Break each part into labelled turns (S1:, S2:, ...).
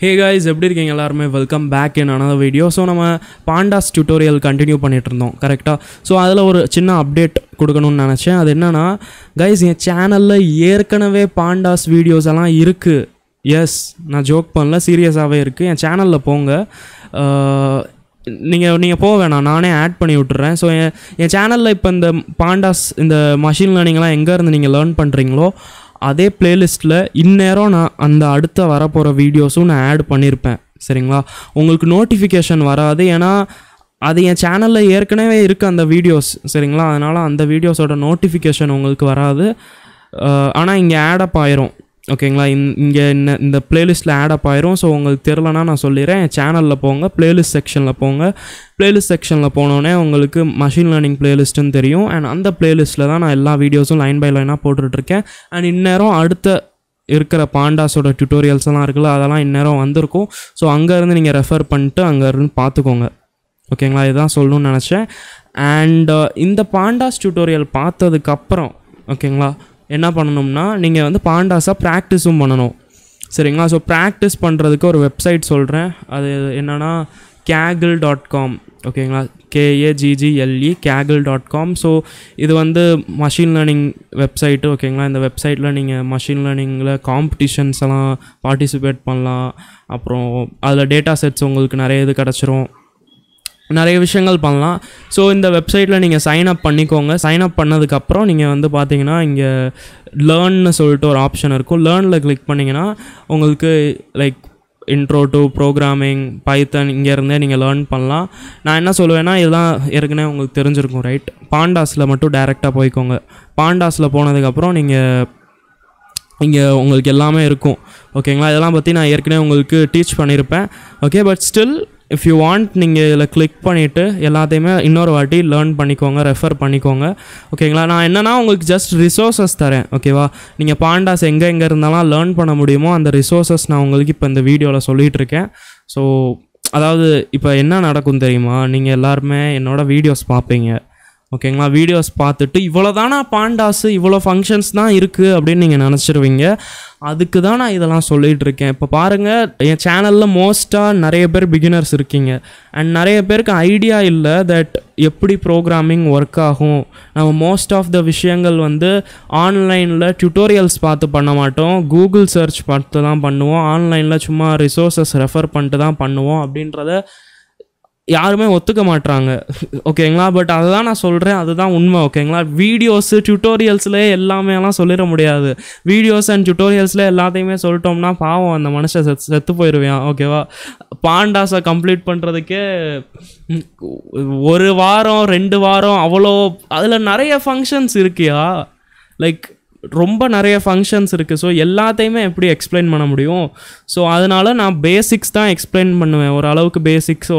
S1: Hey guys, எப்படி இருக்கீங்க எல்லாரும்? Welcome back in another video. So நம்ம Pandas tutorial continue பண்ணிட்டு இருந்தோம் கரெக்ட்டா. So அதுல ஒரு சின்ன அப்டேட் கொடுக்கணும்னு நினைச்சேன். அது என்னன்னா guys என் சேனல்ல ஏற்கனவே Pandas வீடியோஸ் எல்லாம் இருக்கு. எஸ், நான் ஜோக் பண்ணல, சீரியஸாவே இருக்கு. என் சேனல்ல போங்க. நீங்க போக வேணாம், நானே ஆட் பண்ணி விட்டுறேன். ஸோ என் சேனலில் இப்போ இந்த பாண்டாஸ் இந்த மஷின் லேர்னிங்லாம் எங்கேருந்து நீங்கள் லேர்ன் பண்ணுறீங்களோ அதே பிளேலிஸ்ட்டில் இந்நேரம் நான் அந்த அடுத்த வரப்போகிற வீடியோஸும் நான் ஆட் பண்ணியிருப்பேன். சரிங்களா? உங்களுக்கு நோட்டிஃபிகேஷன் வராது, ஏன்னா அது என் சேனலில் ஏற்கனவே இருக்குது அந்த வீடியோஸ். சரிங்களா? அதனால் அந்த வீடியோஸோட நோட்டிஃபிகேஷன் உங்களுக்கு வராது. ஆனால் இங்கே ஆடப் ஆயிரும். ஓகேங்களா? இங்கே இந்த பிளேலிஸ்ட்டில் ஆடப் ஆயிரும். ஸோ உங்களுக்கு தெரிலனா நான் சொல்லிடுறேன். என் சேனலில் போங்க, பிளேலிஸ்ட் செக்ஷனில் போங்க. பிளேலிஸ்ட் செக்ஷனில் போனோடனே உங்களுக்கு மஷின் லேர்னிங் பிளேலிஸ்ட்டுன்னு தெரியும். அண்ட் அந்த பிளேலிஸ்ட்டில் தான் நான் எல்லா வீடியோஸும் லைன் பை லைனாக போட்டுட்ருக்கேன். அண்ட் இந்நேரம் அடுத்த இருக்கிற பாண்டாஸோட டியூட்டோரியல்ஸ் எல்லாம் இருக்குல்ல, அதெல்லாம் இந்நேரம் வந்திருக்கும். ஸோ அங்கேருந்து நீங்கள் ரெஃபர் பண்ணிட்டு அங்கேருந்து பார்த்துக்கோங்க. ஓகேங்களா? இதுதான் சொல்லணும்னு நினச்சேன். அண்ட் இந்த பாண்டாஸ் டியூட்டோரியல் பார்த்ததுக்கப்புறம் ஓகேங்களா என்ன பண்ணணும்னா நீங்கள் வந்து பாண்டாஸாக ப்ராக்டிஸும் பண்ணணும். சரிங்களா? ஸோ ப்ராக்டிஸ் பண்ணுறதுக்கு ஒரு வெப்சைட் சொல்கிறேன். அது என்னென்னா kaggle.com. ஓகேங்களா? KAGGLE kaggle.com. ஸோ இது வந்து மஷின் லேர்னிங் வெப்சைட்டு. ஓகேங்களா? இந்த வெப்சைட்டில் நீங்கள் மஷின் லேர்னிங்கில் காம்படிஷன்ஸ் எல்லாம் பார்ட்டிசிபேட் பண்ணலாம். அப்புறம் அதில் டேட்டா செட்ஸ் உங்களுக்கு நிறைய இது கிடச்சிரும், நிறைய விஷயங்கள் பண்ணலாம். ஸோ இந்த வெப்சைட்டில் நீங்கள் சைன்அப் பண்ணிக்கோங்க. சைன்அப் பண்ணதுக்கப்புறம் நீங்கள் வந்து பார்த்தீங்கன்னா இங்கே லேர்ன்னு சொல்லிட்டு ஒரு ஆப்ஷன் இருக்கும். லேர்னில் கிளிக் பண்ணிங்கன்னா உங்களுக்கு லைக் இன்ட்ரோ டு ப்ரோக்ராமிங், பைத்தன் இங்கேருந்தே நீங்கள் லேர்ன் பண்ணலாம். நான் என்ன சொல்லுவேன்னா இதெல்லாம் ஏற்கனவே உங்களுக்கு தெரிஞ்சிருக்கும், ரைட்? பாண்டாஸில் மட்டும் டைரெக்டாக போய்க்கோங்க. பாண்டாஸில் போனதுக்கப்புறம் நீங்கள் இங்கே உங்களுக்கு எல்லாமே இருக்கும். ஓகேங்களா? இதெல்லாம் பற்றி நான் ஏற்கனவே உங்களுக்கு டீச் பண்ணியிருப்பேன். Okay, but still if you want நீங்கள் இதில் கிளிக் பண்ணிவிட்டு எல்லாத்தையுமே இன்னொரு வாட்டி லேர்ன் பண்ணிக்கோங்க, ரெஃபர் பண்ணிக்கோங்க. ஓகேங்களா? நான் என்னென்னா உங்களுக்கு ஜஸ்ட் ரிசோர்ஸஸ் தரேன். ஓகேவா? நீங்கள் பாண்டாஸ் எங்கே இருந்தாலும் லேர்ன் பண்ண முடியுமோ அந்த ரிசோர்ஸஸ் நான் உங்களுக்கு இப்போ இந்த வீடியோவில் சொல்லிகிட்ருக்கேன். ஸோ அதாவது இப்போ என்ன நடக்கும் தெரியுமா? நீங்கள் எல்லாருமே என்னோடய வீடியோஸ் பார்ப்பீங்க. ஓகேங்களா? வீடியோஸ் பார்த்துட்டு இவ்வளோ தானா பாண்டாஸு, இவ்வளோ ஃபங்க்ஷன்ஸ் தான் இருக்குது அப்படின்னு நீங்கள் நினச்சிருவீங்க. அதுக்கு தான் நான் இதெல்லாம் சொல்லிகிட்டு இருக்கேன். இப்போ பாருங்கள், என் சேனலில் மோஸ்ட்டாக நிறைய பேர் பிகினர்ஸ் இருக்கீங்க. அண்ட் நிறைய பேருக்கு ஐடியா இல்லை தட் எப்படி ப்ரோக்ராமிங் ஒர்க் ஆகும். நம்ம மோஸ்ட் ஆஃப் த விஷயங்கள் வந்து ஆன்லைனில் டியூட்டோரியல்ஸ் பார்த்து பண்ண மாட்டோம், கூகுள் சர்ச் பார்த்து தான் பண்ணுவோம், ஆன்லைனில் சும்மா ரிசோர்ஸஸ் ரெஃபர் பண்ணிட்டு தான் பண்ணுவோம் அப்படின்றத யாருமே ஒத்துக்க மாட்றாங்க. ஓகேங்களா? பட் அதை தான் நான் சொல்கிறேன், அதுதான் உண்மை. ஓகேங்களா? வீடியோஸு டியூட்டோரியல்ஸ்லேயே எல்லாமேலாம் சொல்லிட முடியாது. வீடியோஸ் அண்ட் டியூட்டோரியல்ஸில் எல்லாத்தையுமே சொல்லிட்டோம்னா பாவம் அந்த மனுஷன் செத்து போயிடுவான். ஓகேவா? பாண்டாஸை கம்ப்ளீட் பண்ணுறதுக்கே 1 வாரம் 2 வாரம் அவ்வளோ. அதில் நிறைய ஃபங்க்ஷன்ஸ் இருக்கியா, லைக் ரொம்ப நிறைய ஃபங்க்ஷன்ஸ் இருக்குது. ஸோ எல்லாத்தையுமே எப்படி எக்ஸ்பிளைன் பண்ண முடியும்? ஸோ அதனால் நான் பேசிக்ஸ் தான் எக்ஸ்பிளைன் பண்ணுவேன். ஓரளவுக்கு பேசிக்ஸ்,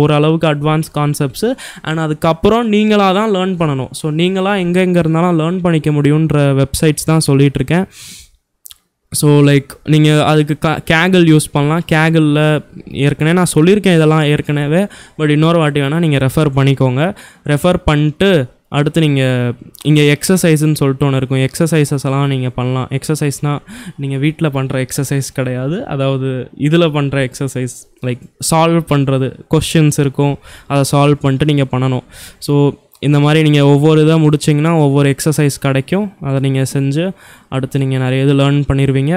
S1: ஓரளவுக்கு அட்வான்ஸ் கான்செப்ட்ஸு. அண்ட் அதுக்கப்புறம் நீங்களாக தான் லேர்ன் பண்ணணும். ஸோ நீங்களாக எங்கே இருந்தாலும் லேர்ன் பண்ணிக்க முடியுன்ற வெப்சைட்ஸ் தான் சொல்லிகிட்ருக்கேன். ஸோ லைக் நீங்கள் அதுக்கு கேகல் யூஸ் பண்ணலாம். கேகலில் ஏற்கனவே நான் சொல்லியிருக்கேன் இதெல்லாம் ஏற்கனவே, பட் இன்னொரு வாட்டி வேணால் நீங்கள் ரெஃபர் பண்ணிக்கோங்க. ரெஃபர் பண்ணிட்டு அடுத்து நீங்கள் இங்கே எக்ஸசைஸ்ன்னு சொல்லிட்டு ஒன்று இருக்கும். எக்ஸசைசஸ் எல்லாம் நீங்கள் பண்ணலாம். எக்ஸசைஸ்னால் நீங்கள் வீட்டில் பண்ணுற எக்ஸசைஸ் கிடையாது, அதாவது இதில் பண்ணுற எக்ஸசைஸ், லைக் சால்வ் பண்ணுறது. கொஷின்ஸ் இருக்கும், அதை சால்வ் பண்ணிட்டு நீங்கள் பண்ணணும். ஸோ இந்த மாதிரி நீங்கள் ஒவ்வொரு இதாக முடிச்சிங்கன்னா ஒவ்வொரு எக்ஸசைஸ் கிடைக்கும். அதை நீங்கள் செஞ்சு அடுத்து நீங்கள் நிறைய இது லேர்ன் பண்ணிடுவீங்க.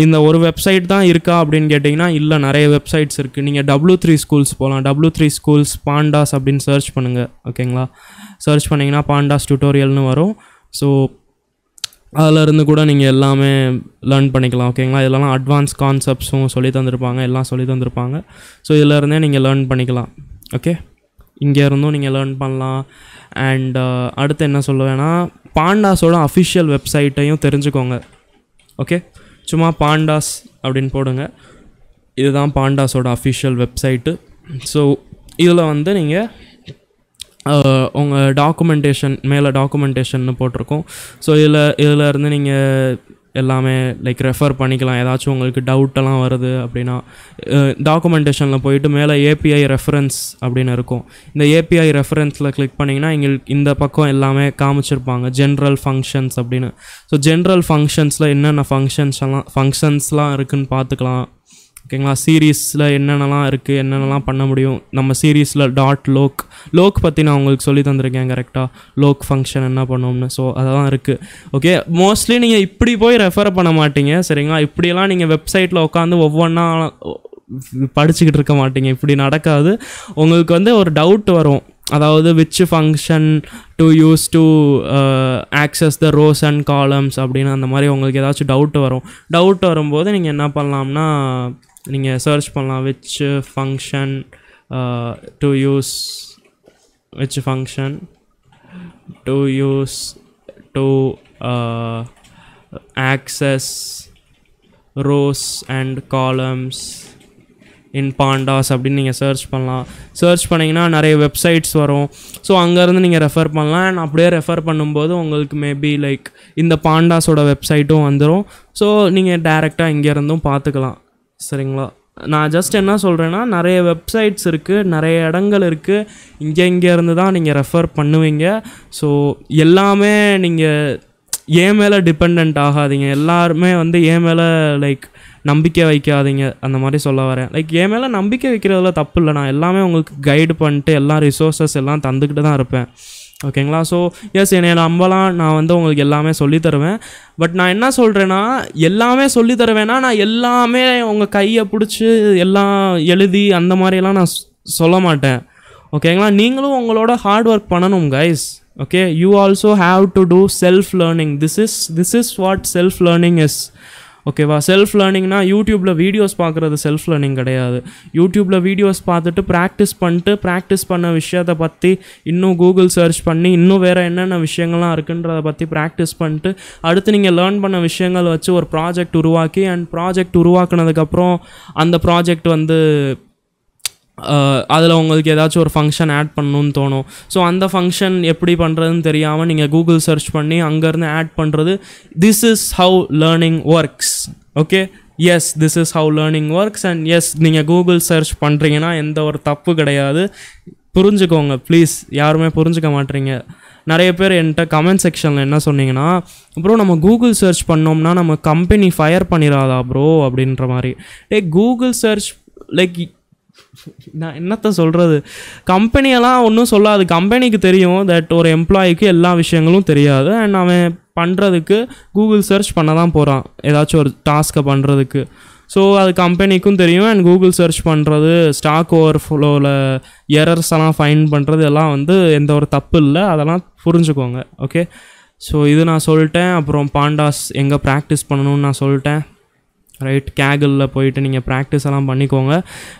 S1: இந்த ஒரு வெப்சைட் தான் இருக்கா அப்படின்னு கேட்டிங்கன்னா இல்லை, நிறைய வெப்சைட்ஸ் இருக்குது. நீங்கள் W3 ஸ்கூல்ஸ் போகலாம். W3 ஸ்கூல்ஸ் பாண்டாஸ் அப்படின்னு சர்ச் பண்ணுங்கள். ஓகேங்களா? சர்ச் பண்ணிங்கன்னா பாண்டாஸ் டியூட்டோரியல்னு வரும். ஸோ அதிலருந்து கூட நீங்கள் எல்லாமே லேர்ன் பண்ணிக்கலாம். ஓகேங்களா? இதெல்லாம் அட்வான்ஸ் கான்செப்ட்ஸும் சொல்லி தந்திருப்பாங்க, எல்லாம் சொல்லி தந்திருப்பாங்க. ஸோ இதிலருந்தே நீங்கள் லேர்ன் பண்ணிக்கலாம். ஓகே, இங்கே இருந்தும் நீங்கள் லேர்ன் பண்ணலாம். அண்ட் அடுத்து என்ன சொல்லுவேன்னா பாண்டாஸோட அஃபிஷியல் வெப்சைட்டையும் தெரிஞ்சுக்கோங்க. ஓகே, சும்மா பாண்டாஸ் அப்படின்னு போடுங்க. இதுதான் பாண்டாஸோட அஃபிஷியல் வெப்சைட்டு. ஸோ இதில் வந்து நீங்கள் உங்கள் டாக்குமெண்டேஷன் மேலே டாக்குமெண்டேஷன்னு போட்டிருக்கோம். ஸோ இதில் இருந்து நீங்கள் எல்லாமே லைக் ரெஃபர் பண்ணிக்கலாம். ஏதாச்சும் உங்களுக்கு டவுட்டெல்லாம் வருது அப்படின்னா டாக்குமெண்டேஷனில் போயிட்டு மேலே ஏபிஐ ரெஃபரன்ஸ் அப்படின்னு இருக்கும். இந்த ஏபிஐ ரெஃபரன்ஸில் கிளிக் பண்ணிங்கன்னா எங்களுக்கு இந்த பக்கம் எல்லாமே காமிச்சிருப்பாங்க, ஜென்ரல் ஃபங்க்ஷன்ஸ் அப்படின்னு. ஸோ ஜென்ரல் ஃபங்க்ஷன்ஸில் என்னென்ன ஃபங்க்ஷன்ஸ்லாம் இருக்குதுன்னு பார்த்துக்கலாம். ஓகேங்களா. சீரீஸில் என்னென்னலாம் இருக்குது, என்னென்னலாம் பண்ண முடியும், நம்ம சீரீஸில் லோக் பற்றி நான் உங்களுக்கு சொல்லி தந்திருக்கேன் கரெக்டாக, லோக் ஃபங்க்ஷன் என்ன பண்ணோம்னு. ஸோ அதெல்லாம் இருக்குது. ஓகே, மோஸ்ட்லி நீங்கள் இப்படி போய் ரெஃபர் பண்ண மாட்டீங்க சரிங்களா. இப்படியெல்லாம் நீங்கள் வெப்சைட்டில் உட்காந்து ஒவ்வொன்றா படிச்சுக்கிட்டு இருக்க மாட்டீங்க, இப்படி நடக்காது. உங்களுக்கு வந்து ஒரு டவுட் வரும், அதாவது which function to use to access the rose and columns அப்படின்னு அந்த மாதிரி உங்களுக்கு ஏதாச்சும் டவுட் வரும்போது நீங்கள் என்ன பண்ணலாம்னா நீங்கள் சர்ச் பண்ணலாம், which function to use to access rose and columns இன் பாண்டாஸ் அப்படின்னு நீங்கள் சர்ச் பண்ணலாம். சர்ச் பண்ணிங்கன்னா நிறைய வெப்சைட்ஸ் வரும். ஸோ அங்கேருந்து நீங்கள் ரெஃபர் பண்ணலாம். அண்ட் அப்படியே ரெஃபர் பண்ணும்போது உங்களுக்கு மேபி லைக் இந்த பாண்டாஸோட வெப்சைட்டும் வந்துடும். ஸோ நீங்கள் டைரெக்டாக இங்கேருந்தும் பார்த்துக்கலாம் சரிங்களா. நான் ஜஸ்ட் என்ன சொல்கிறேன்னா, நிறைய வெப்சைட்ஸ் இருக்குது, நிறைய இடங்கள் இருக்குது, இங்கேருந்து தான் நீங்கள் ரெஃபர் பண்ணுவீங்க. ஸோ எல்லாமே நீங்கள் ஏன் மேலே டிபெண்ட் ஆகாதீங்க. எல்லாருமே வந்து ஏன் மேலே லைக் நம்பிக்கை வைக்காதீங்க, அந்த மாதிரி சொல்ல வரேன். லைக் என் மேலே நம்பிக்கை வைக்கிறதுல தப்பு இல்லை, நான் எல்லாமே உங்களுக்கு கைடு பண்ணிட்டு எல்லா ரிசோர்ஸஸ் எல்லாம் தந்துக்கிட்டு தான் இருப்பேன் ஓகேங்களா. ஸோ எஸ், என்னை நம்பலாம், நான் வந்து உங்களுக்கு எல்லாமே சொல்லித்தருவேன். பட் நான் என்ன சொல்கிறேன்னா, எல்லாமே சொல்லித்தருவேன்னா நான் எல்லாமே உங்கள் கையை பிடிச்சி எல்லாம் எழுதி அந்த மாதிரியெல்லாம் நான் சொல்ல மாட்டேன் ஓகேங்களா. நீங்களும் உங்களோட ஹார்ட் ஒர்க் பண்ணணும் guys. Okay, you also have to do self learning. This is what self learning is. ஓகேவா. செல்ஃப் லேர்னிங்னா யூடியூப்பில் வீடியோஸ் பார்க்குறது செல்ஃப் லேர்னிங் கிடையாது. யூடியூப்பில் வீடியோஸ் பார்த்துட்டு ப்ராக்டிஸ் பண்ண விஷயத்தை பற்றி இன்னும் கூகுள் சர்ச் பண்ணி இன்னும் வேறு என்னென்ன விஷயங்கள்லாம் இருக்குன்றதை பற்றி ப்ராக்டிஸ் பண்ணிட்டு அடுத்து நீங்கள் லேர்ன் பண்ண விஷயங்கள் வச்சு ஒரு ப்ராஜெக்ட் உருவாக்கி, அண்ட் ப்ராஜெக்ட் உருவாக்குனதுக்கப்புறம் அந்த ப்ராஜெக்ட் வந்து அதில் உங்களுக்கு ஏதாச்சும் ஒரு ஃபங்க்ஷன் ஆட் பண்ணணும்னு தோணும். ஸோ அந்த ஃபங்க்ஷன் எப்படி பண்ணுறதுன்னு தெரியாமல் நீங்கள் கூகுள் சர்ச் பண்ணி அங்கேருந்து ஆட் பண்ணுறது. This is how learning works. Okay, yes, this is how learning works. And yes, நீங்கள் கூகுள் சர்ச் பண்ணுறீங்கன்னா எந்த ஒரு தப்பு கிடையாது. புரிஞ்சுக்கோங்க ப்ளீஸ், யாருமே புரிஞ்சுக்க மாட்டீங்க. நிறைய பேர் என்கிட்ட கமெண்ட் செக்ஷனில் என்ன சொன்னீங்கன்னா, ப்ரோ நம்ம கூகுள் சர்ச் பண்ணோம்னா நம்ம கம்பெனி ஃபயர் பண்ணிடாதா ப்ரோ அப்படின்ற மாதிரி. கூகுள் சர்ச் லைக் நான் என்னத்த சொல்கிறது, கம்பெனியெல்லாம் ஒன்றும் சொல்லாது. கம்பெனிக்கு தெரியும் தட் ஒரு எம்ப்ளாயிக்கு எல்லா விஷயங்களும் தெரியாது. அண்ட் அவன் பண்ணுறதுக்கு கூகுள் சர்ச் பண்ண தான் போகிறான் ஏதாச்சும் ஒரு டாஸ்க்கை பண்ணுறதுக்கு. ஸோ அது கம்பெனிக்கும் தெரியும். அண்ட் கூகுள் சர்ச் பண்ணுறது, ஸ்டாக் ஓவர்ஃப்ளோவில் எரர்ஸ் எல்லாம் ஃபைண்ட் பண்ணுறது எல்லாம் வந்து எந்த ஒரு தப்பு இல்லை, அதெல்லாம் புரிஞ்சுக்கோங்க. ஓகே, ஸோ இது நான் சொல்லிட்டேன். அப்புறம் பாண்டாஸ் எங்கே ப்ராக்டிஸ் பண்ணணும்னு நான் சொல்லிட்டேன் ரைட். கேகிளில் போயிட்டு நீங்கள் ப்ராக்டிஸ் எல்லாம் பண்ணிக்கோங்க.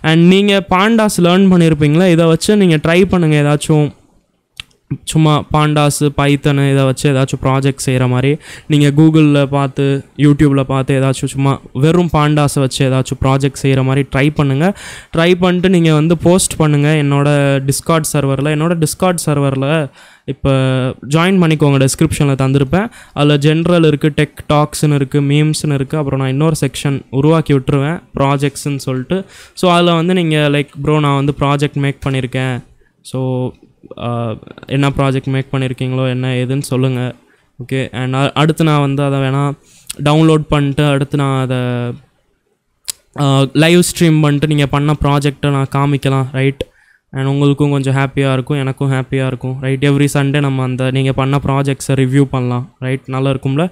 S1: அண்ட் நீங்கள் பாண்டாஸ் லேர்ன் பண்ணியிருப்பீங்களா, இதை வச்சு நீங்கள் ட்ரை பண்ணுங்கள். ஏதாச்சும் சும்மா பாண்டாஸு, பைத்தனு இதை வச்சு ஏதாச்சும் ப்ராஜெக்ட் செய்கிற மாதிரி நீங்கள் கூகுளில் பார்த்து யூடியூப்பில் பார்த்து ஏதாச்சும் சும்மா வெறும் பாண்டாஸை வச்சு ஏதாச்சும் ப்ராஜெக்ட் செய்கிற மாதிரி ட்ரை பண்ணுங்கள். ட்ரை பண்ணிட்டு நீங்கள் வந்து போஸ்ட் பண்ணுங்கள் என்னோடய டிஸ்கார்ட் சர்வரில். இப்போ ஜாயின் பண்ணிக்கோங்க, டிஸ்கிரிப்ஷனில் தந்திருப்பேன். அதில் ஜென்ரல் இருக்குது, டெக் டாக்ஸ்னு இருக்குது, மீம்ஸ்னு இருக்குது. அப்புறம் நான் இன்னொரு செக்ஷன் உருவாக்கி விட்டுருவேன், ப்ராஜெக்ட்ஸ்ன்னு சொல்லிட்டு. ஸோ அதில் வந்து நீங்கள் லைக் ப்ரோ நான் வந்து ப்ராஜெக்ட் மேக் பண்ணியிருக்கேன், ஸோ என்ன ப்ராஜெக்ட் மேக் பண்ணியிருக்கீங்களோ என்ன ஏதுன்னு சொல்லுங்கள். ஓகே, அண்ட் அடுத்து நான் வந்து அதை வேணால் டவுன்லோட் பண்ணிட்டு அடுத்து நான் அதை லைவ் ஸ்ட்ரீம் பண்ணிட்டு நீங்கள் பண்ண ப்ராஜெக்டை நான் காமிக்கலாம் ரைட். அண்ட் உங்களுக்கும் கொஞ்சம் ஹாப்பியாக இருக்கும், எனக்கும் ஹாப்பியாக இருக்கும் ரைட். எவ்ரி சண்டே நம்ம அந்த நீங்கள் பண்ண ப்ராஜெக்ட்ஸை ரிவ்யூ பண்ணலாம் ரைட், நல்லா இருக்கும்ல.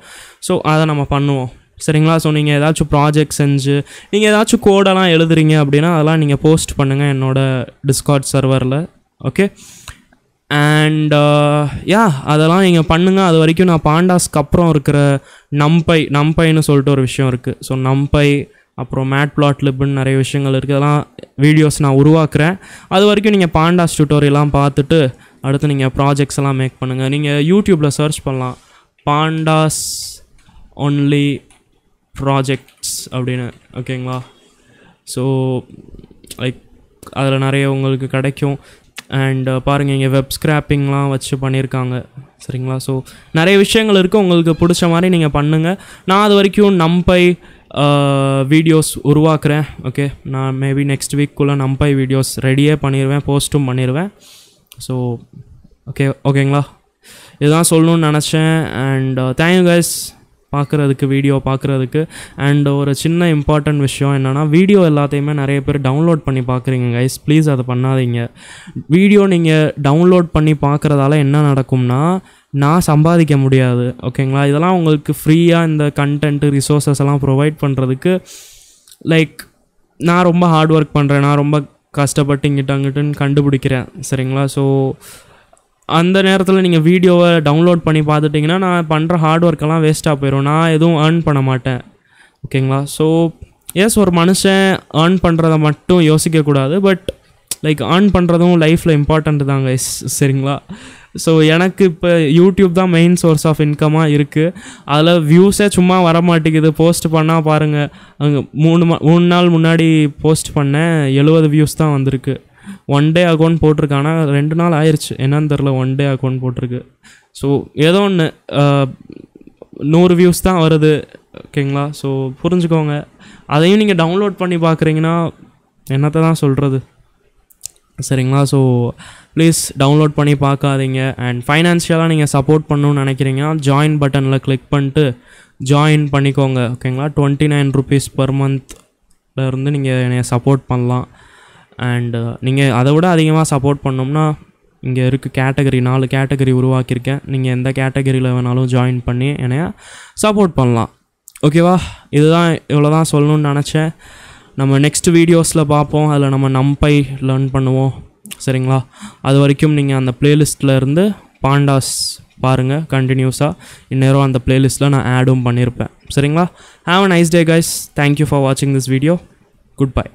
S1: ஸோ அதை நம்ம பண்ணுவோம் சரிங்களா. ஸோ நீங்கள் ஏதாச்சும் ப்ராஜெக்ட் செஞ்சு நீங்கள் ஏதாச்சும் கோடெல்லாம் எழுதுறீங்க அப்படின்னா அதெல்லாம் நீங்கள் போஸ்ட் பண்ணுங்கள் என்னோடய டிஸ்கார்ட் சர்வரில். ஓகே, அண்ட் யா அதெல்லாம் நீங்கள் பண்ணுங்கள். அது வரைக்கும் நான் பாண்டாஸ்க்கு அப்புறம் இருக்கிற நம்பைன்னு சொல்லிட்டு ஒரு விஷயம் இருக்குது. ஸோ நம்பை அப்புறம் மேட்ப்ளாட்லிப்னு நிறைய விஷயங்கள் இருக்குது, அதெல்லாம் வீடியோஸ் நான் உருவாக்குறேன். அது வரைக்கும் நீங்கள் பாண்டாஸ் டியூட்டோரியல்லாம் பார்த்துட்டு அடுத்து நீங்கள் ப்ராஜெக்ட்ஸ் எல்லாம் மேக் பண்ணுங்கள். நீங்கள் யூடியூப்பில் சர்ச் பண்ணலாம் பாண்டாஸ் ஒன்லி ப்ராஜெக்ட்ஸ் அப்படின்னு ஓகேங்களா. ஸோ லைக் அதில் நிறைய உங்களுக்கு கிடைக்கும். அண்ட் பாருங்கள் இங்கே வெப் ஸ்க்ராப்பிங்லாம் வச்சு பண்ணியிருக்காங்க சரிங்களா. ஸோ நிறைய விஷயங்கள் இருக்குது, உங்களுக்கு பிடிச்ச மாதிரி நீங்கள் பண்ணுங்கள். நான் அது வரைக்கும் நம்பை வீடியோஸ் உருவாக்குறேன். ஓகே, நான் மேபி நெக்ஸ்ட் வீக்குள்ளே நம்பை வீடியோஸ் ரெடியே பண்ணிடுவேன், போஸ்ட்டும் பண்ணிடுவேன். ஸோ ஓகேங்களா, இதுதான் சொல்லணும்னு நினச்சேன். அண்ட் தேங்க்யூ கைஸ், பார்க்குறதுக்கு வீடியோ பார்க்குறதுக்கு. அண்ட் ஒரு சின்ன இம்பார்ட்டன்ட் விஷயம் என்னென்னா, வீடியோ எல்லாத்தையுமே நிறைய பேர் டவுன்லோட் பண்ணி பார்க்குறீங்க கைஸ். ப்ளீஸ் அதை பண்ணாதீங்க. வீடியோ நீங்கள் டவுன்லோட் பண்ணி பார்க்குறதால என்ன நடக்கும்னா, நான் சம்பாதிக்க முடியாது. ஓகேங்களா? இதெல்லாம் உங்களுக்கு ஃப்ரீயாக இந்த கண்டென்ட்டு ரிசோர்ஸஸ் எல்லாம் ப்ரொவைட் பண்ணுறதுக்கு லைக் நான் ரொம்ப ஹார்ட் ஒர்க் பண்ணுறேன். நான் ரொம்ப கஷ்டப்பட்டு அங்கிட்டுன்னு கண்டுபிடிக்கிறேன். சரிங்களா? ஸோ அந்த நேரத்தில் நீங்கள் வீடியோவை டவுன்லோட் பண்ணி பார்த்துட்டிங்கன்னா நான் பண்ணுற ஹார்ட் ஒர்க்கெல்லாம் வேஸ்ட்டாக போயிடும். நான் எதுவும் ஏர்ன் பண்ண மாட்டேன். ஓகேங்களா? ஸோ ஒரு மனுஷன் ஏர்ன் பண்ணுறத மட்டும் யோசிக்கக்கூடாது. பட் லைக் ஏர்ன் பண்ணுறதும் லைஃப்பில் இம்பார்ட்டண்ட் தாங்க. சரிங்களா? ஸோ எனக்கு இப்போ யூடியூப் தான் மெயின் சோர்ஸ் ஆஃப் இன்கமாக இருக்குது. அதில் வியூஸே சும்மா வர மாட்டேங்குது. போஸ்ட் பண்ணால் பாருங்கள், அங்கே 3 நாள் முன்னாடி போஸ்ட் பண்ணேன், 70 வியூஸ் தான் வந்திருக்கு. 1 டே அக்கௌண்ட் போட்டிருக்கானா 2 நாள் ஆயிடுச்சு, என்னன்னு தெரில. 1 டே அக்கௌண்ட் போட்டிருக்கு. ஸோ ஏதோ ஒன்று 100 வியூஸ் தான் வருது. ஓகேங்களா? ஸோ புரிஞ்சுக்கோங்க. அதையும் நீங்கள் டவுன்லோட் பண்ணி பார்க்குறீங்கன்னா என்னத்தை தான் சொல்கிறது. சரிங்களா? ஸோ ப்ளீஸ் டவுன்லோட் பண்ணி பார்க்காதீங்க. அண்ட் ஃபைனான்ஷியலாக நீங்கள் சப்போர்ட் பண்ணணுன்னு நினைக்கிறீங்கன்னா ஜாயின் பட்டனில் கிளிக் பண்ணிட்டு ஜாயின் பண்ணிக்கோங்க. ஓகேங்களா? 29 ருபீஸ் பர் மந்த்லேருந்து நீங்கள் என்னை சப்போர்ட் பண்ணலாம். அண்டு நீங்கள் அதை விட அதிகமாக சப்போர்ட் பண்ணோம்னா இங்கே இருக்குது கேட்டகரி, 4 கேட்டகரி உருவாக்கியிருக்கேன். நீங்கள் எந்த கேட்டகரியில் வேணாலும் ஜாயின் பண்ணி என்னைய சப்போர்ட் பண்ணலாம். ஓகேவா? இதுதான், இவ்வளோ தான் சொல்லணுன்னு நினச்சேன். நம்ம நெக்ஸ்ட் வீடியோஸில் பார்ப்போம். அதில் நம்ம நம்பை லேர்ன் பண்ணுவோம். சரிங்களா? அது வரைக்கும் நீங்கள் அந்த ப்ளேலிஸ்ட்டில் இருந்து பாண்டாஸ் பாருங்கள் கண்டினியூஸாக. இந்நேரம் அந்த ப்ளேலிஸ்ட்டில் நான் ஆடும் பண்ணியிருப்பேன். சரிங்களா? Have a nice day guys. Thank you for வாட்சிங் திஸ் வீடியோ. Good bye.